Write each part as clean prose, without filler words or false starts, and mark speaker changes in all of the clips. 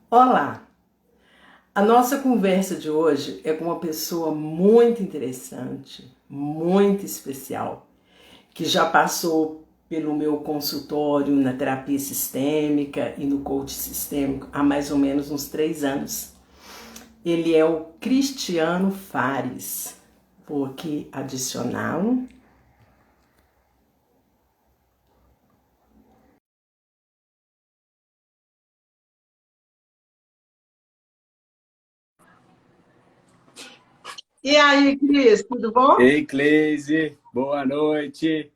Speaker 1: Olá! A nossa conversa de hoje é com uma pessoa muito interessante, muito especial, que já passou pelo meu consultório na terapia sistêmica e no coach sistêmico há mais ou menos uns 3 anos. Ele é o Cristiano Fares. Vou aqui adicioná-lo. E aí, Cris, tudo bom?
Speaker 2: Ei, Cleise, boa noite.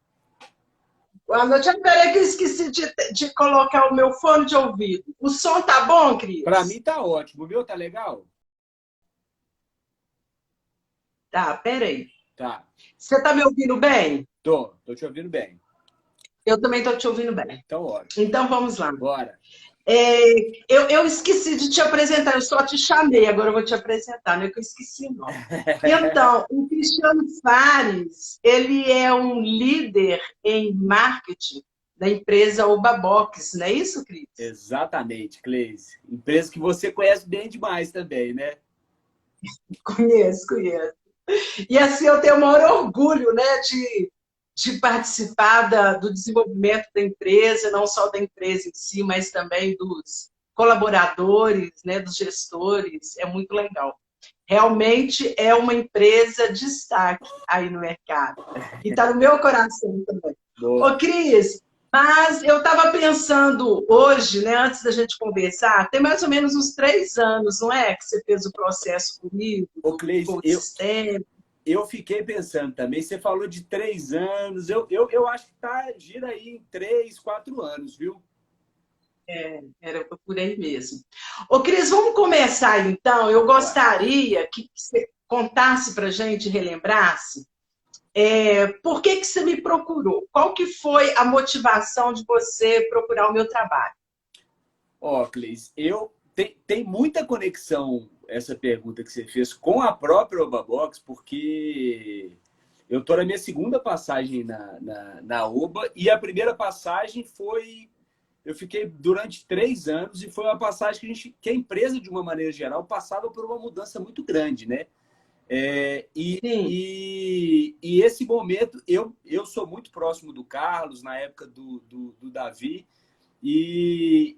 Speaker 1: Boa noite. Peraí que eu esqueci de colocar o meu fone de ouvido. O som tá bom,
Speaker 2: Para mim
Speaker 1: Cris?
Speaker 2: tá ótimo, viu? Tá legal?
Speaker 1: Tá, peraí.
Speaker 2: Tá,
Speaker 1: Você tá me ouvindo bem?
Speaker 2: tô te ouvindo bem.
Speaker 1: Eu também tô te ouvindo bem.
Speaker 2: Então, ótimo.
Speaker 1: Então vamos lá.
Speaker 2: Bora.
Speaker 1: Eu esqueci de te apresentar, eu só te chamei, agora eu vou te apresentar, né? Que eu esqueci o nome. Então, o Cristiano Fares, ele é um líder em marketing da empresa Obabox, não é isso, Cris?
Speaker 2: Exatamente, Cleise. Empresa que você conhece bem demais também, né?
Speaker 1: Conheço, conheço. E assim eu tenho o maior orgulho, né, de participar do desenvolvimento da empresa, não só da empresa em si, mas também dos colaboradores, né, dos gestores. É muito legal. Realmente é uma empresa de destaque aí no mercado. E está no meu coração também. Ô,
Speaker 2: Boa.
Speaker 1: Cris, mas eu estava pensando hoje, né, antes da gente conversar, tem mais ou menos uns 3 anos, não é? Que você fez o processo comigo,
Speaker 2: Ô,
Speaker 1: do
Speaker 2: Cleise,
Speaker 1: coach sistema.
Speaker 2: eu fiquei pensando também, você falou de 3 anos, eu acho que gira aí em 3, 4 anos, viu?
Speaker 1: Era por aí mesmo. Ô, Cris, vamos começar então. Eu
Speaker 2: Bora.
Speaker 1: gostaria que você contasse para a gente, relembrasse, por que você me procurou? Qual que foi a motivação de você procurar o meu trabalho?
Speaker 2: Ó, Cleis, tem muita conexão essa pergunta que você fez com a própria Obabox, porque eu estou na minha segunda passagem na Oba e a primeira passagem foi. Eu fiquei durante 3 anos e foi uma passagem que a empresa, de uma maneira geral, passava por uma mudança muito grande, né? É, e,
Speaker 1: Sim,
Speaker 2: e esse momento, eu sou muito próximo do Carlos, na época do Davi, e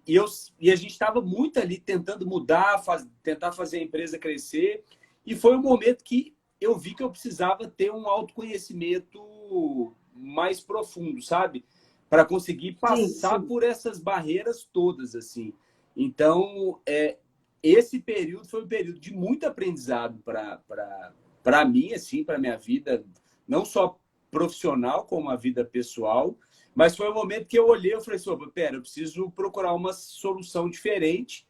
Speaker 2: a gente estava muito ali tentando mudar, tentar fazer a empresa crescer. E foi um momento que eu vi que eu precisava ter um autoconhecimento mais profundo, sabe? Para conseguir
Speaker 1: sim,
Speaker 2: passar
Speaker 1: sim.
Speaker 2: por essas barreiras todas, assim. Então, esse período foi um período de muito aprendizado para mim, assim, para minha vida, não só profissional, como a vida pessoal. Mas foi o momento que eu olhei e falei assim, opa, pera, eu preciso procurar uma solução diferente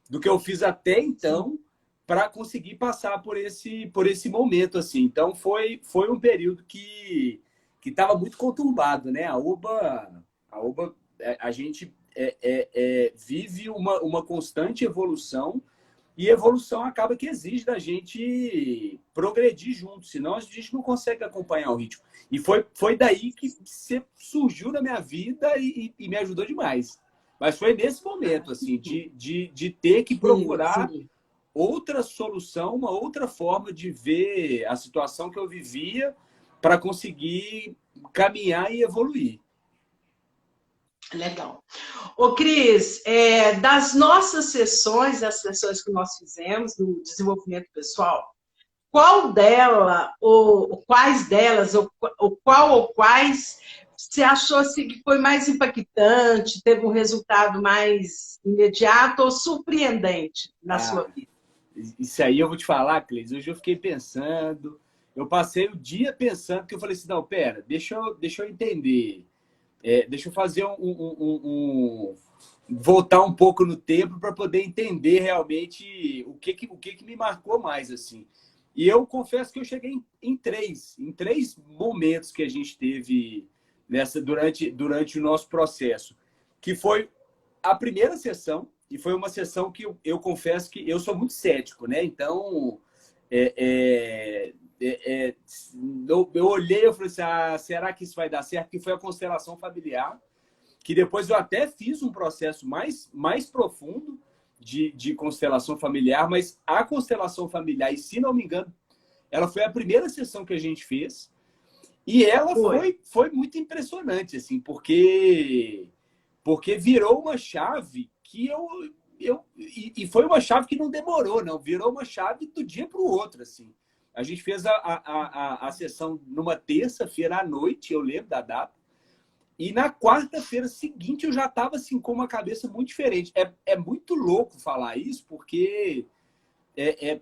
Speaker 2: do que eu fiz até
Speaker 1: Sim.
Speaker 2: então para conseguir passar por esse momento, assim. Então, foi um período que estava muito conturbado, né? A UBA, a gente vive uma constante evolução e evolução acaba que exige da gente progredir junto, senão a gente não consegue acompanhar o ritmo. E foi daí que você surgiu na minha vida e me ajudou demais. Mas foi nesse momento, assim, de ter que
Speaker 1: Sim,
Speaker 2: procurar
Speaker 1: sim.
Speaker 2: outra solução, uma outra forma de ver a situação que eu vivia para conseguir caminhar e evoluir.
Speaker 1: Legal. Ô, Cris, das nossas sessões, as sessões que nós fizemos do desenvolvimento pessoal, qual dela, ou quais delas, ou qual ou quais você achou assim, que foi mais impactante, teve um resultado mais imediato ou surpreendente na sua
Speaker 2: Ah,
Speaker 1: vida?
Speaker 2: isso aí eu vou te falar, Cleis. Hoje eu fiquei pensando, eu passei o dia pensando que eu falei assim, não, pera, deixa eu entender. Deixa eu fazer voltar um pouco no tempo para poder entender realmente o que me marcou mais assim. E eu confesso que eu cheguei em três momentos que a gente teve durante o nosso processo, que foi a primeira sessão, e foi uma sessão que eu confesso que eu sou muito cético, né? Então, é, é, eu olhei e falei assim, será que isso vai dar certo? Que foi a constelação familiar, que depois eu até fiz um processo mais profundo de constelação familiar, mas a constelação familiar, e se não me engano, ela foi a primeira sessão que a gente fez, e ela foi muito impressionante, assim, porque virou uma chave que e foi uma chave que não demorou, não, virou uma chave do dia para o outro, assim. A gente fez a sessão numa terça-feira à noite, eu lembro da data, e na quarta-feira seguinte eu já estava assim, com uma cabeça muito diferente. É muito louco falar isso, porque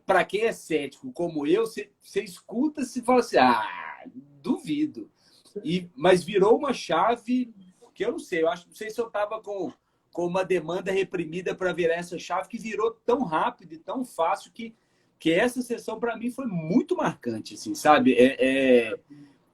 Speaker 2: para quem é cético como eu, você escuta e fala assim, duvido. Mas virou uma chave que eu não sei, não sei se eu estava com uma demanda reprimida para virar essa chave, que virou tão rápido e tão fácil que essa sessão para mim foi muito marcante, assim, sabe?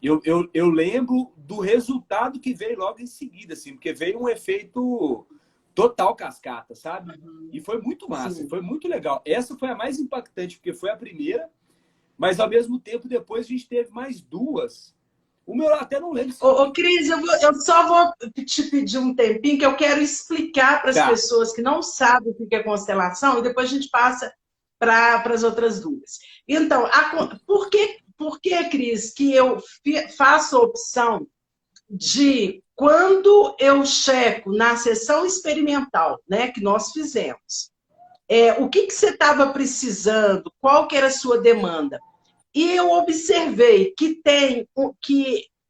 Speaker 2: Eu lembro do resultado que veio logo em seguida, assim, porque veio um efeito total cascata, sabe? E foi muito massa,
Speaker 1: Sim.
Speaker 2: foi muito legal. Essa foi a mais impactante, porque foi a primeira, mas ao mesmo tempo depois a gente teve mais duas. Uma eu até não lembro.
Speaker 1: Ô, Cris, eu só vou te pedir um tempinho, que eu quero explicar para as pessoas que não sabem o que é constelação, e depois a gente passa para as outras duas. Então, por que, Cris, que eu faço a opção de, quando eu checo na sessão experimental, né, que nós fizemos, o que você estava precisando, qual que era a sua demanda? E eu observei que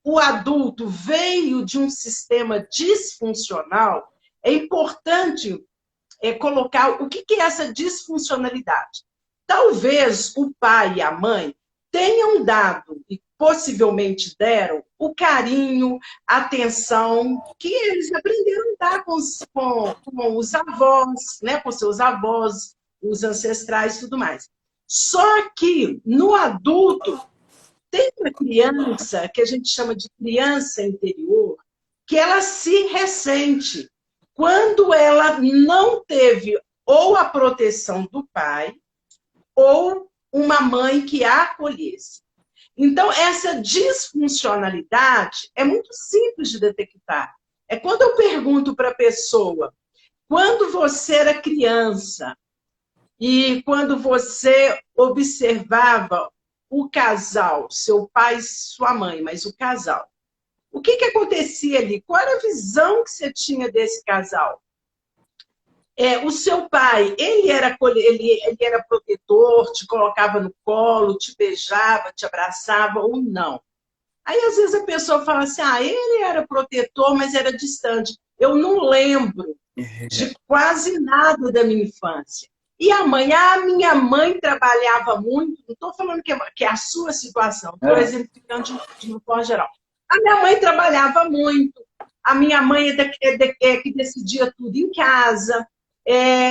Speaker 1: o adulto veio de um sistema disfuncional. É importante colocar o que é essa disfuncionalidade. Talvez o pai e a mãe tenham dado, e possivelmente deram, o carinho, a atenção que eles aprenderam a dar com os avós, né? Com seus avós, os ancestrais e tudo mais. Só que no adulto tem uma criança que a gente chama de criança interior, que ela se ressente quando ela não teve ou a proteção do pai ou uma mãe que a acolhesse. Então, essa disfuncionalidade é muito simples de detectar. É quando eu pergunto para a pessoa, quando você era criança e quando você observava o casal, seu pai e sua mãe, mas o casal, o que acontecia ali? Qual era a visão que você tinha desse casal? O seu pai, ele era protetor, te colocava no colo, te beijava, te abraçava ou não? Aí, às vezes, a pessoa fala assim, ele era protetor, mas era distante. Eu não lembro de quase nada da minha infância. E a minha mãe trabalhava muito, não estou falando que é a sua situação, estou exemplificando de uma forma geral. A minha mãe trabalhava muito, a minha mãe é que decidia tudo em casa,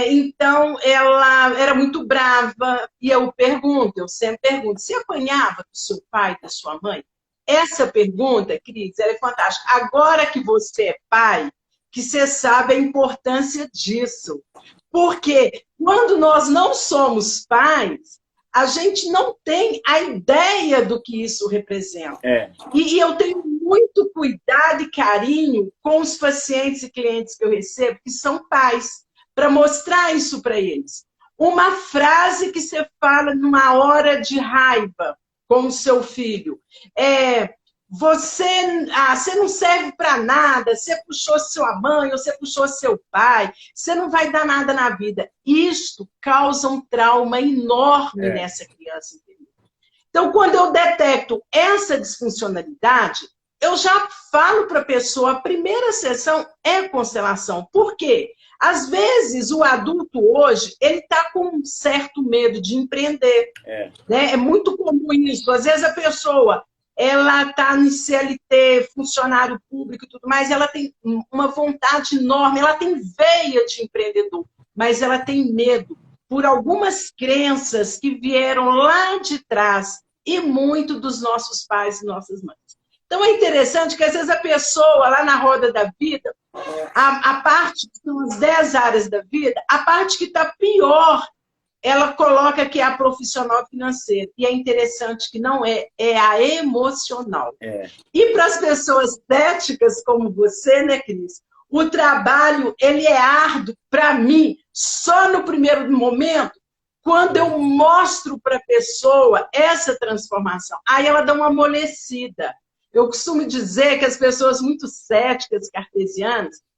Speaker 1: então ela era muito brava, e eu sempre pergunto, você apanhava do seu pai, da sua mãe? Essa pergunta, Cris, ela é fantástica. Agora que você é pai, que você sabe a importância disso. Porque quando nós não somos pais, a gente não tem a ideia do que isso representa. E eu tenho muito cuidado e carinho com os pacientes e clientes que eu recebo, que são pais, para mostrar isso para eles. Uma frase que você fala numa hora de raiva com o seu filho você não serve para nada, você puxou sua mãe, ou você puxou seu pai, você não vai dar nada na vida. Isto causa um trauma enorme nessa criança interior. Então, quando eu detecto essa disfuncionalidade, eu já falo para a pessoa, a primeira sessão é constelação. Por quê? Às vezes, o adulto hoje, ele está com um certo medo de empreender. Né? É muito comum isso. Às vezes, a pessoa ela está no CLT, funcionário público e tudo mais, ela tem uma vontade enorme, ela tem veia de empreendedor, mas ela tem medo por algumas crenças que vieram lá de trás e muito dos nossos pais e nossas mães. Então, é interessante que, às vezes, a pessoa, lá na roda da vida, a parte que são as 10 áreas da vida, a parte que está pior, ela coloca que é a profissional financeira. E é interessante que não é a emocional. E para as pessoas céticas como você, né, Cris? O trabalho, ele é árduo, para mim, só no primeiro momento, quando eu mostro para a pessoa essa transformação, aí ela dá uma amolecida. Eu costumo dizer que as pessoas muito céticas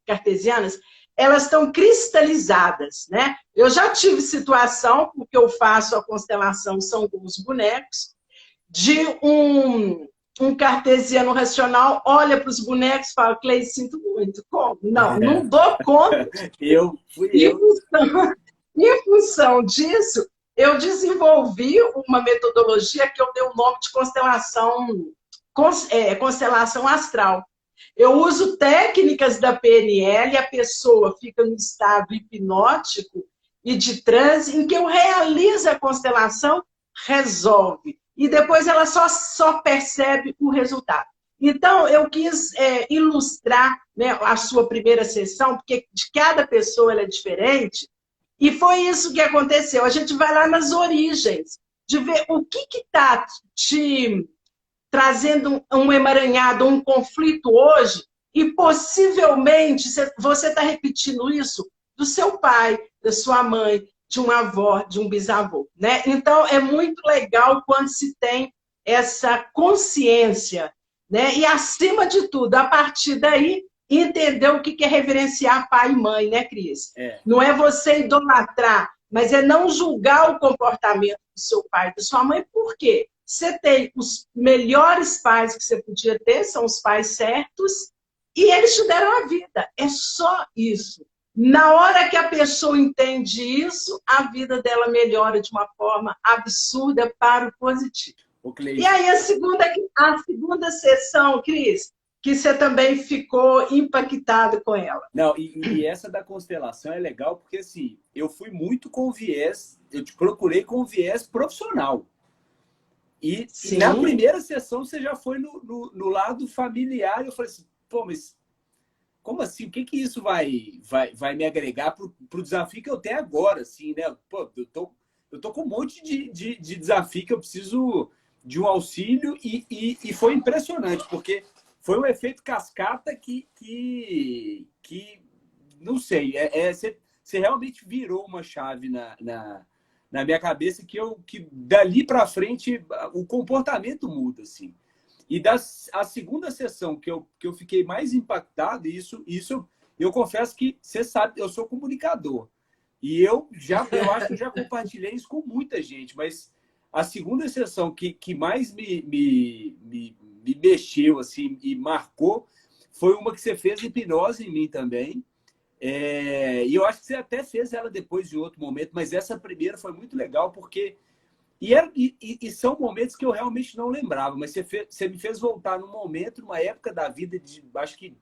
Speaker 1: cartesianas, elas estão cristalizadas, né? Eu já tive situação, porque eu faço a constelação São os bonecos, de um cartesiano racional olha para os bonecos e fala, Cleide, sinto muito. Como? Não, não dou conta.
Speaker 2: Fui eu.
Speaker 1: Em função disso, eu desenvolvi uma metodologia que eu dei o nome de constelação astral. Eu uso técnicas da PNL, a pessoa fica no estado hipnótico e de transe, em que eu realizo a constelação, resolve. E depois ela só percebe o resultado. Então, eu quis ilustrar, né, a sua primeira sessão, porque de cada pessoa ela é diferente, e foi isso que aconteceu. A gente vai lá nas origens, de ver o que está te trazendo um emaranhado, um conflito hoje, e possivelmente você está repetindo isso do seu pai, da sua mãe, de uma avó, de um bisavô, né? Então, é muito legal quando se tem essa consciência, né? E, acima de tudo, a partir daí, entender o que é reverenciar pai e mãe, né, Cris? Não é você idolatrar, mas é não julgar o comportamento do seu pai e da sua mãe. Por quê? Você tem os melhores pais que você podia ter, são os pais certos, e eles te deram a vida. É só isso. Na hora que a pessoa entende isso, a vida dela melhora de uma forma absurda para o positivo. E aí a segunda sessão, Cris, que você também ficou impactado com ela.
Speaker 2: Não, e essa da constelação é legal porque, assim, eu fui muito com viés, eu te procurei com viés profissional. E na primeira sessão você já foi no lado familiar. Eu falei assim, pô, mas como assim? O que isso vai me agregar para o desafio que eu tenho agora? Assim, né? Pô, eu tô com um monte de desafio que eu preciso de um auxílio e foi impressionante, porque foi um efeito cascata que não sei, você realmente virou uma chave na minha cabeça que dali para frente o comportamento muda, assim. E a segunda sessão que eu fiquei mais impactado, isso eu confesso que você sabe, eu sou comunicador. E eu acho que eu já compartilhei isso com muita gente, mas a segunda sessão que mais me mexeu assim, e marcou foi uma que você fez hipnose em mim também. E eu acho que você até fez ela depois de outro momento, mas essa primeira foi muito legal, porque... E são momentos que eu realmente não lembrava, mas você me fez voltar num momento, numa época da vida de, acho que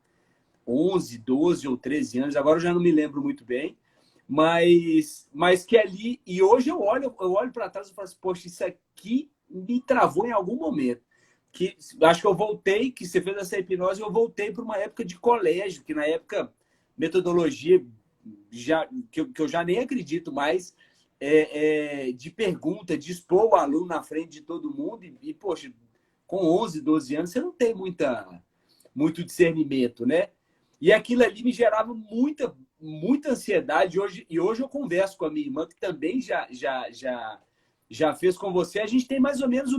Speaker 2: 11, 12 ou 13 anos, agora eu já não me lembro muito bem, mas que ali... E hoje eu olho para trás e falo assim, poxa, isso aqui me travou em algum momento. Que acho que eu voltei, que você fez essa hipnose, eu voltei para uma época de colégio, que na época, metodologia, que eu já nem acredito mais, de pergunta, de expor o aluno na frente de todo mundo, e poxa, com 11, 12 anos, você não tem muito discernimento, né? E aquilo ali me gerava muita ansiedade. E hoje eu converso com a minha irmã, que também já fez com você. A gente tem mais ou menos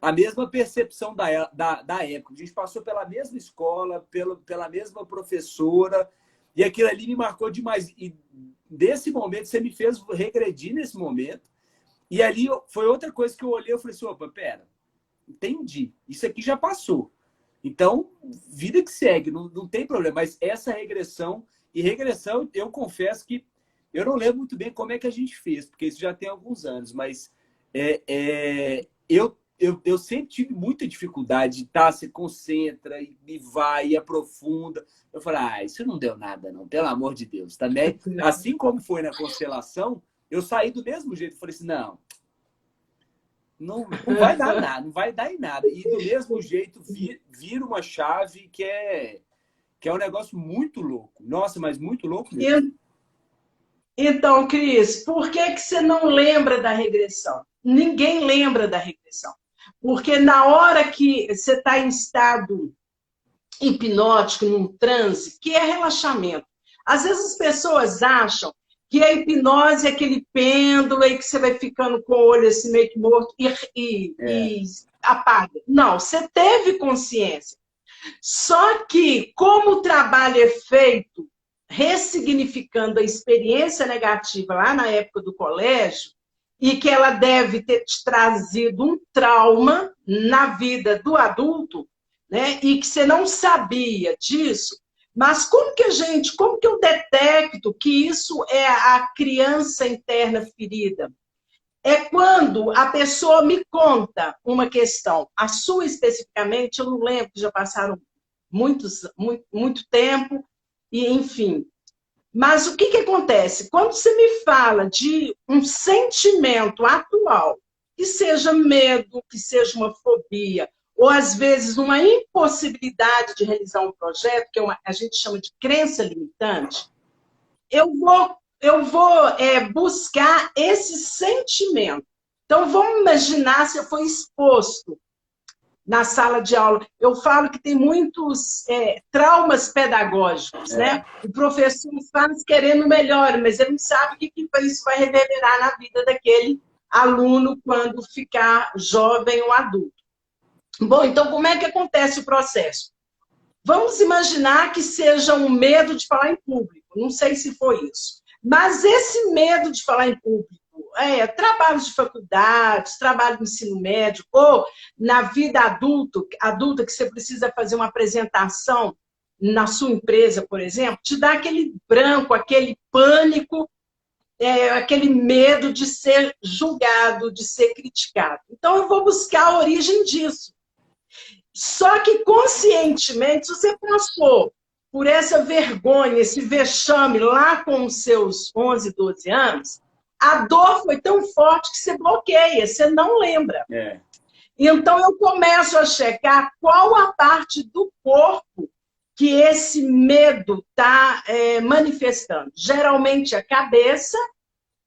Speaker 2: a mesma percepção da época. A gente passou pela mesma escola, pela mesma professora, e aquilo ali me marcou demais. E desse momento, você me fez regredir nesse momento. E ali foi outra coisa que eu olhei, eu falei assim, opa, pera, entendi. Isso aqui já passou. Então, vida que segue, não tem problema. Mas essa regressão, eu confesso que eu não lembro muito bem como é que a gente fez, porque isso já tem alguns anos, mas eu sempre tive muita dificuldade, tá? Se concentra e vai e aprofunda. Eu falei, isso não deu nada, não, pelo amor de Deus. Também, assim como foi na constelação, eu saí do mesmo jeito. Falei assim, não vai dar nada, não vai dar em nada. E do mesmo jeito, vira uma chave que é um negócio muito louco. Nossa, mas muito louco mesmo.
Speaker 1: Então, Cris, por que você não lembra da regressão? Ninguém lembra da regressão. Porque na hora que você está em estado hipnótico, num transe, que é relaxamento, Às vezes as pessoas acham que a hipnose é aquele pêndulo e que você vai ficando com o olho assim meio que morto e apaga. Não, você teve consciência. Só que, como o trabalho é feito ressignificando a experiência negativa lá na época do colégio, e que ela deve ter te trazido um trauma na vida do adulto, né? E que você não sabia disso, mas como que eu detecto que isso é a criança interna ferida? É quando a pessoa me conta uma questão, a sua especificamente, eu não lembro, já passaram muito tempo, e enfim. Mas o que acontece? Quando você me fala de um sentimento atual, que seja medo, que seja uma fobia, ou às vezes uma impossibilidade de realizar um projeto, que a gente chama de crença limitante, eu vou buscar esse sentimento. Então, vamos imaginar se eu for exposto na sala de aula. Eu falo que tem muitos traumas pedagógicos, né? O professor faz querendo melhor, mas ele não sabe o que isso vai reverberar na vida daquele aluno quando ficar jovem ou adulto. Bom, então como é que acontece o processo? Vamos imaginar que seja um medo de falar em público. Não sei se foi isso. Mas esse medo de falar em público, trabalhos de faculdade, trabalho de ensino médio, ou na vida adulta que você precisa fazer uma apresentação na sua empresa, por exemplo, te dá aquele branco, aquele pânico, aquele medo de ser julgado, de ser criticado. Então, eu vou buscar a origem disso. Só que, conscientemente, se você passou por essa vergonha, esse vexame lá com os seus 11, 12 anos, a dor foi tão forte que você bloqueia, você não lembra. Então, eu começo a checar qual a parte do corpo que esse medo está manifestando. Geralmente, a cabeça,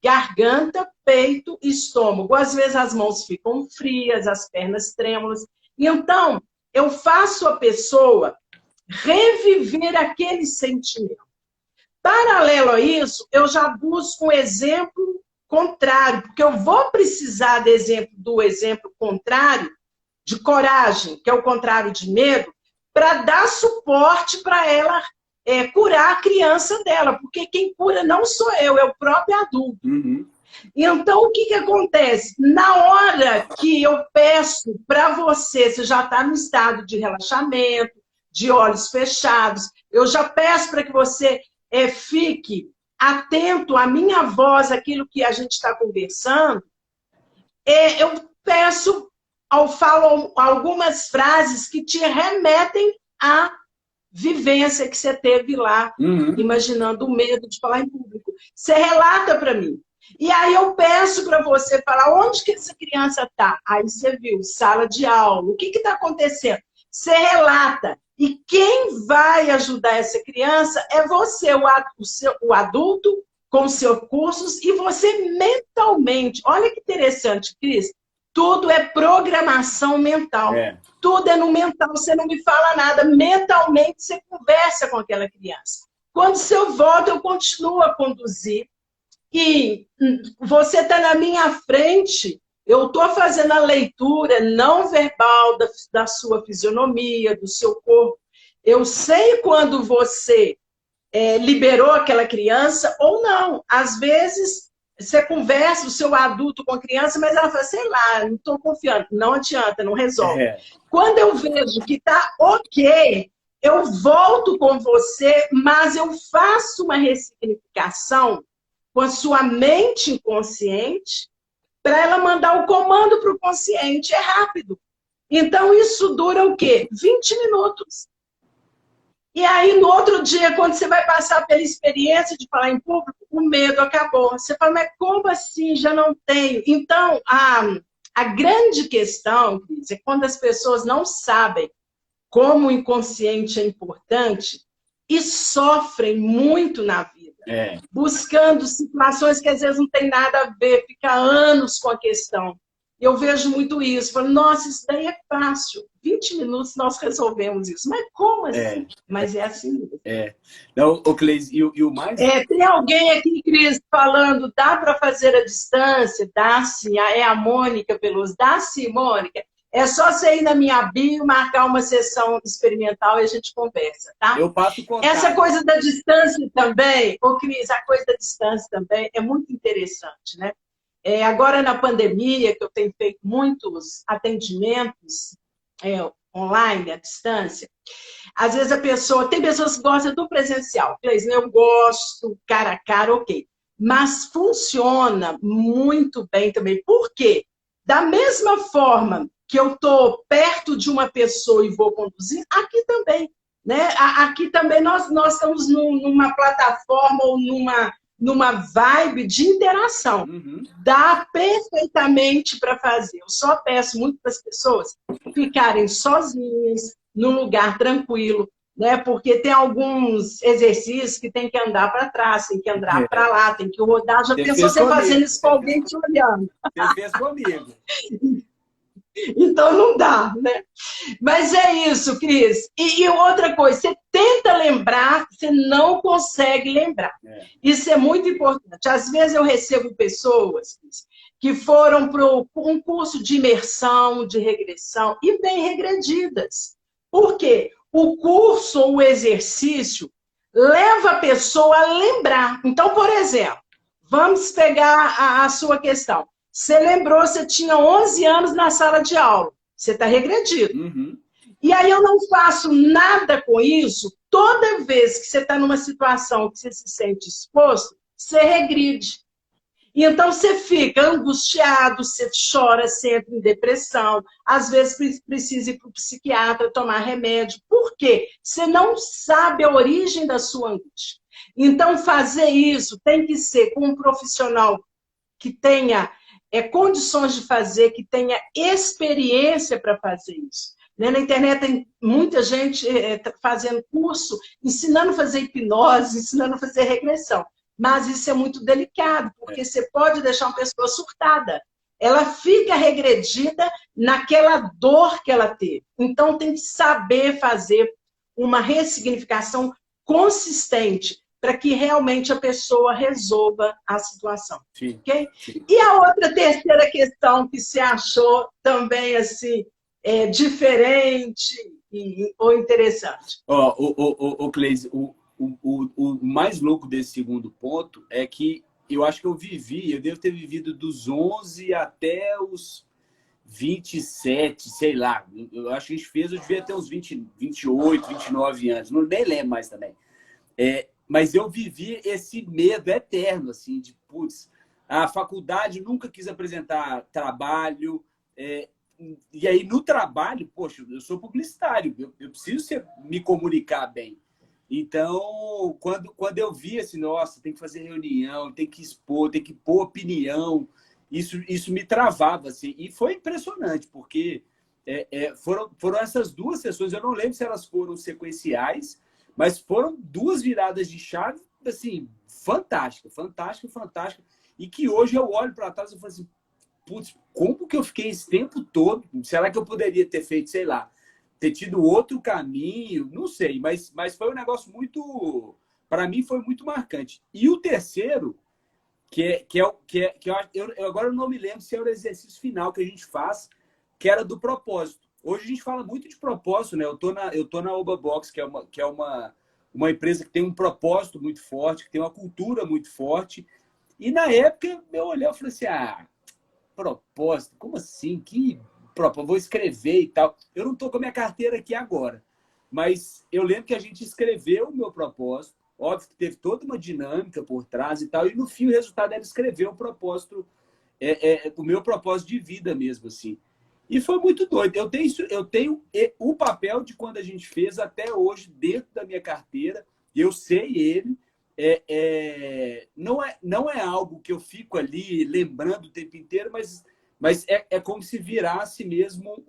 Speaker 1: garganta, peito, estômago. Às vezes, as mãos ficam frias, as pernas trêmulas. Então, eu faço a pessoa reviver aquele sentimento. Paralelo a isso, eu já busco um exemplo contrário, porque eu vou precisar do exemplo contrário, de coragem, que é o contrário de medo, para dar suporte para ela curar a criança dela, porque quem cura não sou eu, é o próprio adulto. Então, o que acontece? Na hora que eu peço para você já está no estado de relaxamento, de olhos fechados, eu já peço para que você fique atento à minha voz, aquilo que a gente está conversando, eu falo algumas frases que te remetem à vivência que você teve lá, imaginando o medo de falar em público. Você relata para mim. E aí eu peço para você falar onde que essa criança está. Aí você viu, sala de aula, o que está acontecendo? Você relata. E quem vai ajudar essa criança é você, o adulto, com seus cursos, e você mentalmente. Olha que interessante, Cris. Tudo é programação mental. Tudo é no mental, você não me fala nada. Mentalmente, você conversa com aquela criança. Quando você volta, eu continuo a conduzir. E você está na minha frente, eu estou fazendo a leitura não verbal da sua fisionomia, do seu corpo. Eu sei quando você liberou aquela criança ou não. Às vezes, você conversa, o seu adulto com a criança, mas ela fala, sei lá, não estou confiando. Não adianta, não resolve. Quando eu vejo que está ok, eu volto com você, mas eu faço uma ressignificação com a sua mente inconsciente, para ela mandar o comando para o consciente. É rápido. Então, isso dura o quê? 20 minutos. E aí, no outro dia, quando você vai passar pela experiência de falar em público, o medo acabou. Você fala, mas como assim? Já não tenho. Então, a grande questão, Cris, é quando as pessoas não sabem como o inconsciente é importante e sofrem muito na vida. Buscando situações que às vezes não tem nada a ver, fica anos com a questão. Eu vejo muito isso. Falo, nossa, isso daí é fácil. 20 minutos nós resolvemos isso. Mas como
Speaker 2: É,
Speaker 1: assim? Mas é assim mesmo.
Speaker 2: é. Não, o Cleis, e o mais...
Speaker 1: Tem alguém aqui, Cris, falando, dá para fazer à distância? Dá sim. É a Mônica Veloso. Dá sim, Mônica. É só você ir na minha bio, marcar uma sessão experimental e a gente conversa, tá?
Speaker 2: Eu passo o
Speaker 1: Essa
Speaker 2: contato.
Speaker 1: coisa da distância também, ô Cris, a coisa da distância também é muito interessante, né? Agora na pandemia, que eu tenho feito muitos atendimentos online, à distância, às vezes tem pessoas que gostam do presencial. Cleison, eu gosto, cara a cara, ok. Mas funciona muito bem também. Por quê? Da mesma forma que eu estou perto de uma pessoa e vou conduzir, aqui também. Né? Aqui também nós estamos numa plataforma ou numa vibe de interação.
Speaker 2: Uhum.
Speaker 1: Dá perfeitamente para fazer. Eu só peço muito para as pessoas ficarem sozinhas, num lugar tranquilo, né? Porque tem alguns exercícios que tem que andar para trás, tem que andar para lá, tem que rodar. Já
Speaker 2: Você
Speaker 1: pensou
Speaker 2: fez
Speaker 1: você fazendo
Speaker 2: comigo.
Speaker 1: isso com alguém te olhando?
Speaker 2: Você fez comigo.
Speaker 1: Então não dá, né? Mas é isso, Cris. E outra coisa, você tenta lembrar, você não consegue lembrar. Isso é muito importante. Às vezes eu recebo pessoas, Cris, que foram para um curso de imersão, de regressão, e vêm regredidas. Por quê? O curso ou o exercício leva a pessoa a lembrar. Então, por exemplo, vamos pegar a sua questão. Você lembrou, você tinha 11 anos na sala de aula. Você está regredido.
Speaker 2: Uhum.
Speaker 1: E aí eu não faço nada com isso. Toda vez que você está numa situação que você se sente exposto, você regride. E então você fica angustiado, você chora, você entra em depressão, às vezes precisa ir para o psiquiatra tomar remédio. Por quê? Você não sabe a origem da sua angústia. Então fazer isso tem que ser com um profissional que tenha condições de fazer, que tenha experiência para fazer isso. Na internet tem muita gente fazendo curso, ensinando a fazer hipnose, ensinando a fazer regressão. Mas isso é muito delicado, porque você pode deixar uma pessoa surtada. Ela fica regredida naquela dor que ela teve. Então, tem que saber fazer uma ressignificação consistente para que realmente a pessoa resolva a situação.
Speaker 2: Sim,
Speaker 1: okay?
Speaker 2: sim.
Speaker 1: E a outra terceira questão que você achou também assim diferente ou interessante?
Speaker 2: O Cleis, o mais louco desse segundo ponto é que eu acho que eu devo ter vivido dos 11 até os 27, sei lá. Eu acho que a gente fez, eu devia ter uns 20, 28, 29 anos. Não, nem lembro mais também. Mas eu vivi esse medo eterno, assim, de, putz, a faculdade nunca quis apresentar trabalho. E aí, no trabalho, poxa, eu sou publicitário, eu preciso me comunicar bem. Então, quando eu vi assim, nossa, tem que fazer reunião, tem que expor, tem que pôr opinião, isso me travava, assim. E foi impressionante, porque foram essas duas sessões, eu não lembro se elas foram sequenciais, mas foram duas viradas de chave, assim, fantástica, fantástica, fantástica. E que hoje eu olho para trás e falo assim, putz, como que eu fiquei esse tempo todo? Será que eu poderia ter feito, sei lá, ter tido outro caminho? Não sei, mas foi um negócio muito... Para mim, foi muito marcante. E o terceiro, eu agora eu não me lembro se é o exercício final que a gente faz, que era do propósito. Hoje a gente fala muito de propósito, né? Eu tô na Oba Box, que é uma empresa que tem um propósito muito forte, que tem uma cultura muito forte. E na época eu olhei e falei assim, propósito? Como assim? Que propósito? Vou escrever e tal. Eu não tô com a minha carteira aqui agora, mas eu lembro que a gente escreveu o meu propósito. Óbvio que teve toda uma dinâmica por trás e tal, e no fim o resultado era escrever o propósito, o meu propósito de vida mesmo, assim. E foi muito doido. Eu tenho o papel de quando a gente fez até hoje dentro da minha carteira. Eu sei ele. Não é algo que eu fico ali lembrando o tempo inteiro, mas é como se virasse mesmo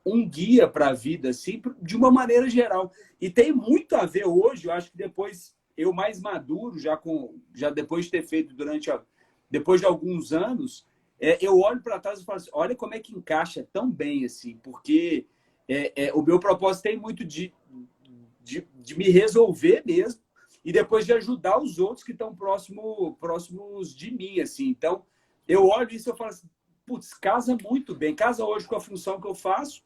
Speaker 2: um guia para a vida, assim, de uma maneira geral. E tem muito a ver hoje, eu acho que depois, eu mais maduro, já depois de ter feito depois de alguns anos, eu olho para trás e falo assim, olha como é que encaixa tão bem, assim, porque o meu propósito tem muito de me resolver mesmo e depois de ajudar os outros que estão próximos de mim, assim. Então, eu olho isso e eu falo assim, putz, casa muito bem. Casa hoje com a função que eu faço,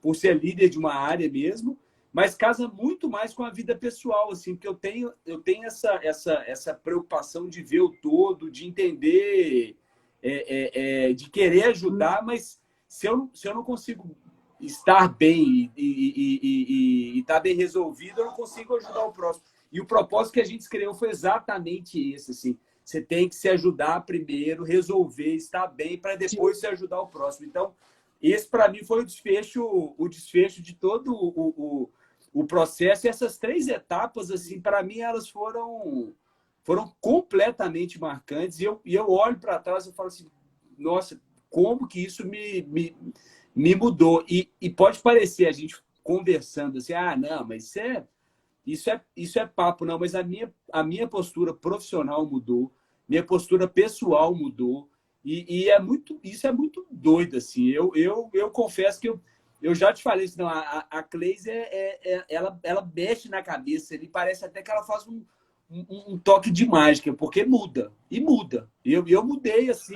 Speaker 2: por ser líder de uma área mesmo, mas casa muito mais com a vida pessoal, assim, porque eu tenho essa preocupação de ver o todo, de entender, de querer ajudar, mas se eu não consigo estar bem e estar bem resolvido, eu não consigo ajudar o próximo. E o propósito que a gente escreveu foi exatamente esse, assim. Você tem que se ajudar primeiro, resolver, estar bem, para depois se ajudar o próximo. Então, esse, para mim, foi o desfecho de todo o processo. E essas 3 etapas, assim, para mim, elas foram completamente marcantes. E eu olho para trás e falo assim, nossa, como que isso me mudou. E pode parecer, a gente conversando assim, não, mas isso é papo, não. Mas a minha postura profissional mudou, minha postura pessoal mudou. E isso é muito doido, assim. Eu confesso que eu já te falei, assim, não, a Cleise, ela mexe na cabeça, ele parece até que ela faz um toque de mágica, porque muda, e muda. Eu mudei, assim,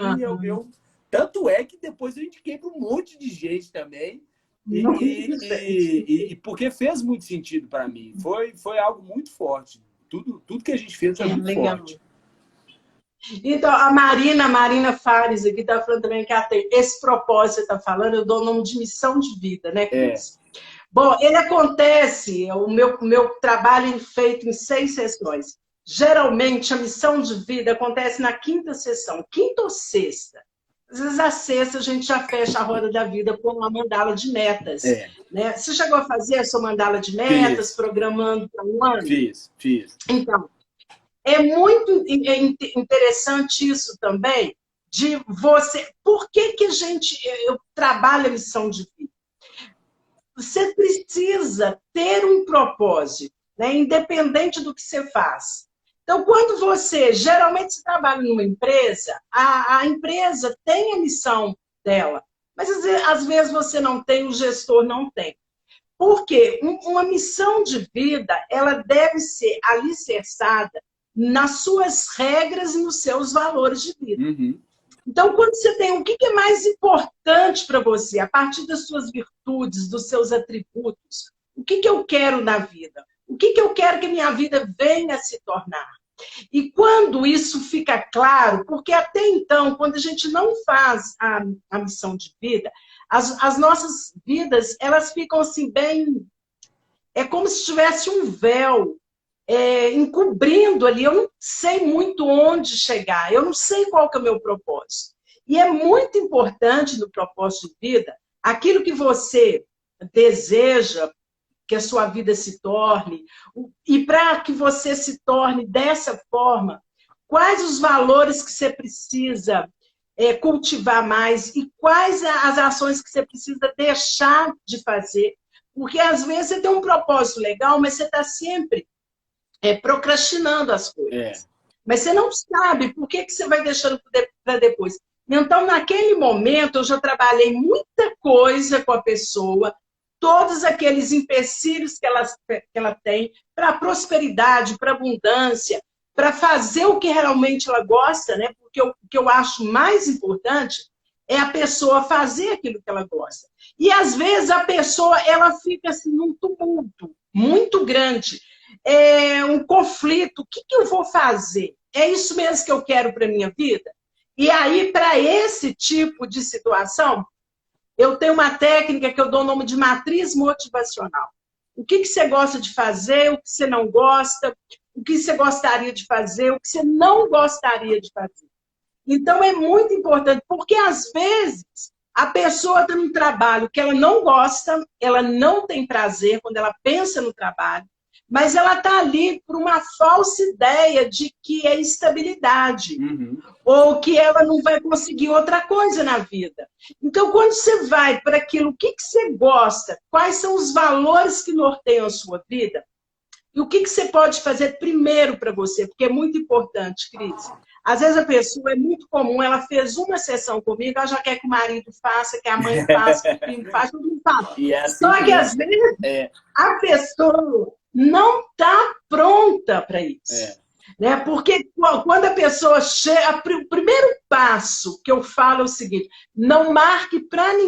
Speaker 2: tanto é que depois eu indiquei para um monte de gente também, e porque fez muito sentido para mim. Foi algo muito forte. Tudo que a gente fez foi muito
Speaker 1: legal.
Speaker 2: forte.
Speaker 1: Então, a Marina Fares aqui está falando também que esse propósito que você está falando, eu dou o nome de missão de vida, né, Cris? Bom, ele acontece, o meu trabalho é feito em 6 sessões. Geralmente, a missão de vida acontece na 5ª sessão, 5ª ou 6ª. Às vezes, a 6ª, a gente já fecha a roda da vida com uma mandala de metas. Né? Você chegou a fazer a sua mandala de metas, programando para um ano?
Speaker 2: Fiz.
Speaker 1: Então, é muito interessante isso também, de você... Por que eu trabalho a missão de vida? Você precisa ter um propósito, né? Independente do que você faz. Então, quando geralmente você trabalha numa empresa, a empresa tem a missão dela, mas às vezes você não tem, o gestor não tem. Por quê? Uma missão de vida, ela deve ser alicerçada nas suas regras e nos seus valores de vida. Então, quando você tem o que é mais importante para você, a partir das suas virtudes, dos seus atributos, o que eu quero na vida? O que eu quero que minha vida venha a se tornar? E quando isso fica claro, porque até então, quando a gente não faz a missão de vida, as nossas vidas, elas ficam assim bem... É como se tivesse um véu encobrindo ali. Eu não sei muito onde chegar, eu não sei qual que é o meu propósito. E é muito importante no propósito de vida, aquilo que você deseja que a sua vida se torne, e para que você se torne dessa forma, quais os valores que você precisa cultivar mais e quais as ações que você precisa deixar de fazer. Porque às vezes você tem um propósito legal, mas você está sempre procrastinando as coisas. Mas você não sabe por que você vai deixando para depois. Então, naquele momento, eu já trabalhei muita coisa com a pessoa, todos aqueles empecilhos que ela tem para a prosperidade, para a abundância, para fazer o que realmente ela gosta, né? Porque o que eu acho mais importante é a pessoa fazer aquilo que ela gosta. E, às vezes, a pessoa ela fica assim, num tumulto muito grande, um conflito. O que eu vou fazer? É isso mesmo que eu quero para a minha vida? E aí, para esse tipo de situação, eu tenho uma técnica que eu dou o nome de matriz motivacional. O que você gosta de fazer, o que você não gosta, o que você gostaria de fazer, o que você não gostaria de fazer. Então, é muito importante, porque às vezes a pessoa está num trabalho que ela não gosta, ela não tem prazer quando ela pensa no trabalho, mas ela está ali por uma falsa ideia de que é estabilidade, ou que ela não vai conseguir outra coisa na vida. Então, quando você vai para aquilo, o que você gosta, quais são os valores que norteiam a sua vida, e o que você pode fazer primeiro para você, porque é muito importante, Cris. Às vezes a pessoa é muito comum, ela fez uma sessão comigo, ela já quer que o marido faça, que a mãe faça, que o filho faça, todo mundo faça.
Speaker 2: E é assim
Speaker 1: Só que
Speaker 2: mesmo.
Speaker 1: às vezes a pessoa não está pronta para isso. Né? Porque quando a pessoa chega, o primeiro passo que eu falo é o seguinte: não marque para ninguém